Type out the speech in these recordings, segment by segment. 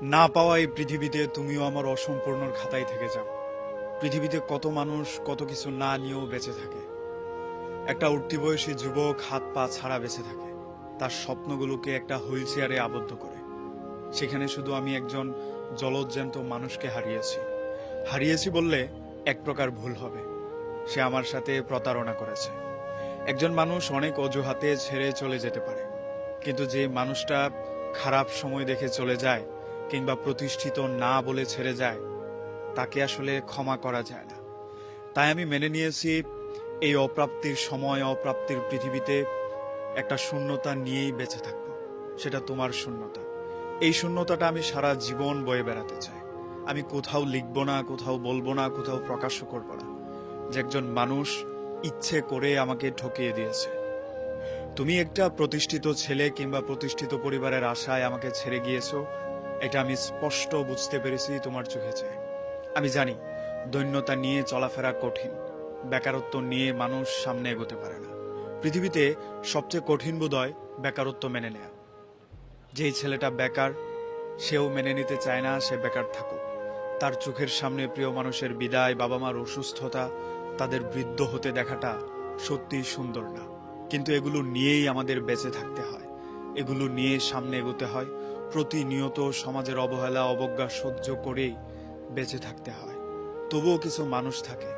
না পাওয়া এই পৃথিবীতে তুমিও আমার অসম্পূর্ণর খাতায় থেকে যাও। পৃথিবীতে কত মানুষ কত কিছু না নিয়েও বেঁচে থাকে। একটা উঠতি বয়সী যুবক হাত পা ছাড়া বেঁচে থাকে, তার স্বপ্নগুলোকে একটা হুইল চেয়ারে আবদ্ধ করে। সেখানে শুধু আমি একজন জলজ্যান্ত মানুষকে হারিয়েছি। হারিয়েছি বললে এক প্রকার ভুল হবে, সে আমার সাথে প্রতারণা করেছে। একজন মানুষ অনেক অজুহাতে ছেড়ে চলে যেতে পারে, কিন্তু যে মানুষটা খারাপ সময় দেখে চলে যায় কিংবা প্রতিষ্ঠিত না বলে ছেড়ে যায়, তাকে আসলে ক্ষমা করা যায় না। তাই আমি মেনে নিয়েছি এই অপ্রাপ্তির সময়, অপ্রাপ্তির পৃথিবীতে একটা শূন্যতা নিয়েই বেঁচে থাকবো। সেটা তোমার শূন্যতা। এই শূন্যতাটা আমি সারা জীবন বয়ে বেড়াতে চাই। আমি কোথাও লিখবো না, কোথাও বলবো না, কোথাও প্রকাশও করবো না যে একজন মানুষ ইচ্ছে করে আমাকে ঠকিয়ে দিয়েছে। তুমি একটা প্রতিষ্ঠিত ছেলে কিংবা প্রতিষ্ঠিত পরিবারের আশায় আমাকে ছেড়ে গিয়েছো, এটা আমি স্পষ্ট বুঝতে পেরেছি তোমার চোখে চেয়ে। আমি জানি দৈন্যতা নিয়ে চলাফেরা কঠিন, বেকারত্ব নিয়ে মানুষ সামনে এগোতে পারে না। পৃথিবীতে সবচেয়ে কঠিন বোধহয় বেকারত্ব মেনে নেয়া। যেই ছেলেটা বেকার, সেও মেনে নিতে চায় না সে বেকার থাকুক। তার চোখের সামনে প্রিয় মানুষের বিদায়, বাবা মার অসুস্থতা, তাদের বৃদ্ধ হতে দেখাটা সত্যিই সুন্দর না। কিন্তু এগুলো নিয়েই আমাদের বেঁচে থাকতে হয়, এগুলো নিয়ে সামনে এগোতে হয়। প্রতিনিয়ত সমাজের অবহেলা অবজ্ঞা সহ্য করেই বেঁচে থাকতে হয়। তবুও কিছু মানুষ থাকে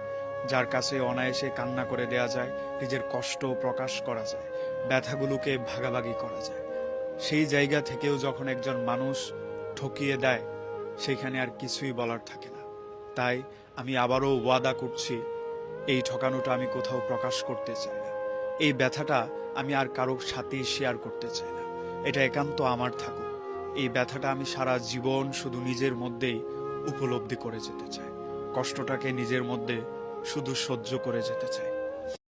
যার কাছে অনায়াসে কান্না করে দেয়া যায়, নিজের কষ্ট প্রকাশ করা যায়, ব্যথাগুলোকে ভাগাভাগি করা যায়। সেই জায়গা থেকেও যখন একজন মানুষ ঠকিয়ে দেয়, সেখানে আর কিছুই বলার থাকে না। তাই আমি আবারও ওয়াদা করছি, এই ঠকানোটা আমি কোথাও প্রকাশ করতে চাই না। এই ব্যথাটা আমি আর কারো সাথেই শেয়ার করতে চাই না। এটা একান্ত আমার থাকুক। এই ব্যথাটা আমি সারা জীবন শুধু নিজের মধ্যেই উপলব্ধি করে যেতে চাই। কষ্টটাকে নিজের মধ্যে শুধু সহ্য করে যেতে চাই।